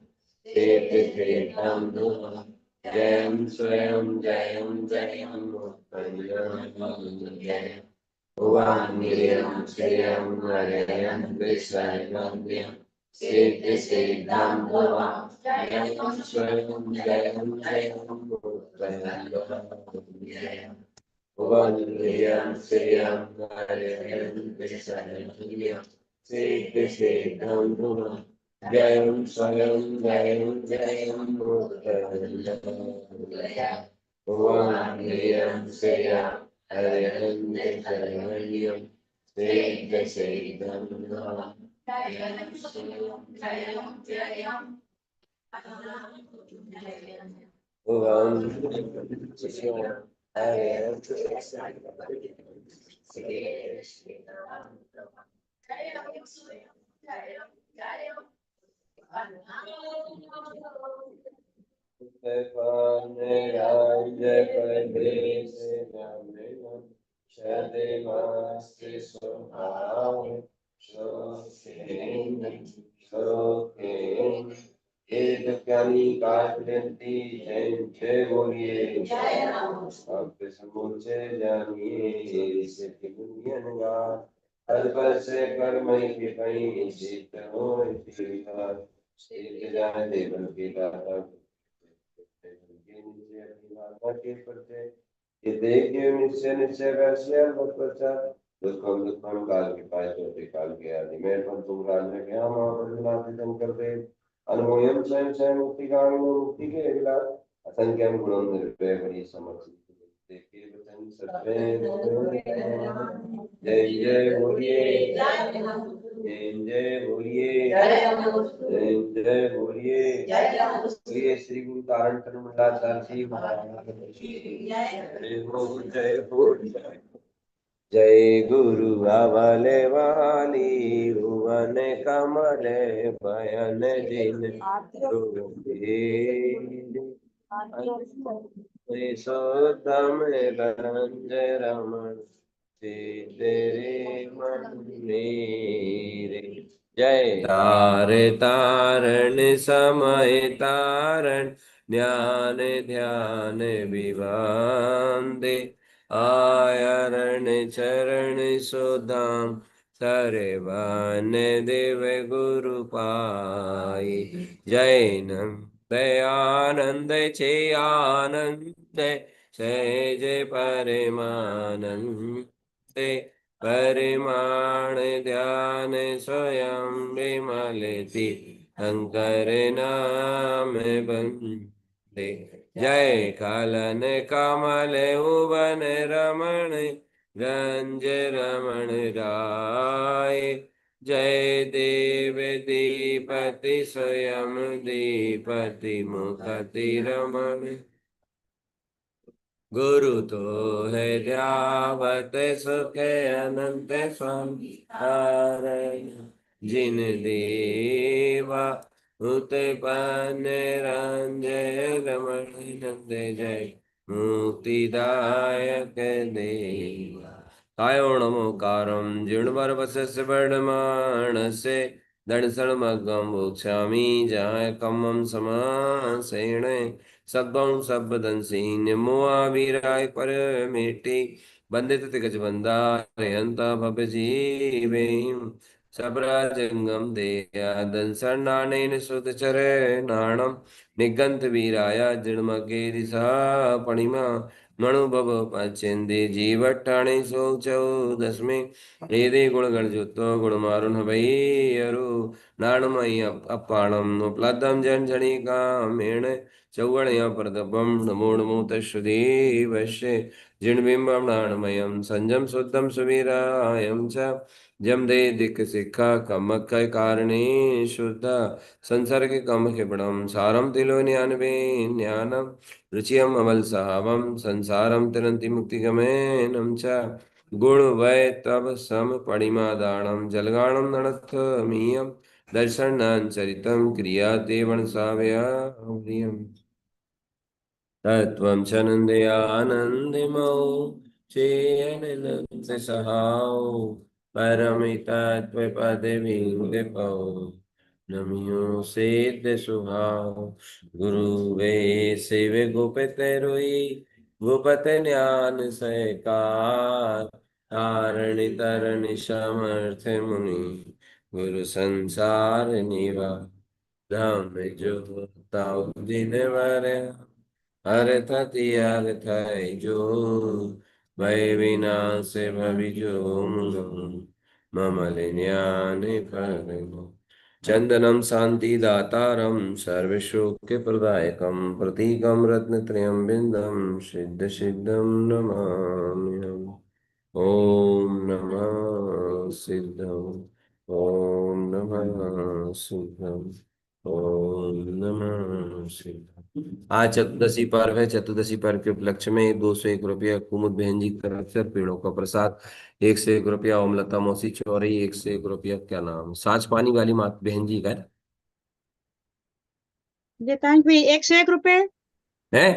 सिद्धिं नमः, जयं स्वयं जयं जयं उत्पन्नं। ओम ह्रीं श्रीं हरन्त सर्वज्ञं सिद्धिं नमः, जयं स्वयं जयं जयं उत्पन्नं। ओम ह्रीं श्रीं हरन्त सर्वज्ञं सिद्धिं नमः, जयं स्वयं जयं जयं उत्पन्नं। ओम ह्रीं श्रीं हरन्त सर्वज्ञं सिद्धिं नमः, जयं स्वयं जयं जयं उत्पन्नं। ओम ह्रीं श्रीं हरन्त सर्वज्ञं सिद्धिं नमः, जयं स्वयं जयं जयं ओम श्रीं हरन्त जय बोलिए, आप समुचे जानिए सिद्धि बुनियन गान, पद पद से कर्म के कहीं सिद्ध हो सिद्ध जान देवन के दाता के प्रत्यय ये देखे निश्चय निश्चय वैश्य पश्चात दुखम दुखम काल के पाए चौथे काल के आदि में पर तुम राज्य के हम और शंकर देव अनुभवम स्वयं स्वयं मुक्ति कामी मुक्ति के अभिलाष असंख्यम गुणों निर्भय बड़ी समर्थ देखे वचन सत्य जय जय बोलिए, जय जय बोलिए, जय जय बोलिए, बोलिए श्री गुरु तारण तरुणदास जी महाराज की जय हो, जय हो, जय हो। जय गुरु अवले वाली भुवन कमले बयन जिन सोतम रंज रमण तेरे मन मेरे। जय तारे तारण समय तारण ज्ञान ध्यान विवादे आयरण चरण सुदाम सरवन देव गुरु पाई। जय नंद दयानंद छे आनंद सहज परमानंद परिमाण ध्यान स्वयं विमलति शंकर नाम बंदे। जय कालन कमल भुवन रमण गंज रमण राय। जय देव दीपति स्वयं दीपति मुखति रमण। गुरु तो है ध्यावत सुख अनंत संसार। जिन देवा उत्पन्न रंजय रमण नंद जय मुक्तिदायक देवा। कायोणमुकारं जीर्णवरवस्य वर्धमानस्य दर्शनमग्गं वक्ष्यामि जाय कमं समासेन सद्गुण सबदंसी निमोआ वीराय परमेटी बंदित तिकज बंदा रहंता भव जीवे सबराजंगम देया दंसनानेन सुत चरे नाणम निगंत वीराया जिणमगे दिशा पणिमा मणुभव पचेंदे जीवट्टाणे सो चौदस्मे एदे गुणगण जुतो गुण मारुन भई अरु नाणमयी अपाणम उपलब्धम जन जनी कामेण चौगणया प्रदपम नमो नमो तस्देवस्य जिणबिंबं नाणमयं संजम शुद्धं सुवीरायं च जम दे दिक् सिक्खा कमक कारणे शुद्ध संसर्ग कम क्षिपणम सारम तिलो ज्ञानवे ज्ञानम रुचियम अमल साहवम संसारम तिरंति मुक्ति गमेनम च गुण वै तब सम पणिमादाणम जलगाणम नणथ मीयम दर्शनां चरितं क्रिया देवण साव्याम तत्त्वं च नन्दयानन्दिमौ चेयनन्द सहाौ परमितत्त्वपदवीं विभौ नमियो सिद्ध सुभाव गुरु वे शिव गुप्त रोई गुप्त ज्ञान सहकार तारण तरण समर्थ मुनि गुरु संसार निवा धाम जो ताऊ दिन वर अर्थ अर्थ जो भय विनाश भविजो ममल ज्ञान परमो चंदनम शांति दातारम सर्वशोक प्रदायकम प्रतीकम रत्नत्रयम बिंदम सिद्ध सिद्धम नमाम्यहम्। ओम नमः सिद्धम ओम नमः सिद्धम ओम नमः सिद्धम। आज चतुर्दशी पर्व है। चतुर्दशी पर्व के उपलक्ष्य में 201 रुपया कुमुद बहन जी की तरफ से पेड़ों का प्रसाद, 101 रुपया ओमलता मौसी चौरई, 101 रुपया क्या नाम साँच पानी वाली मात बहन जी का
ये थैंक भी 101 रुपए
है।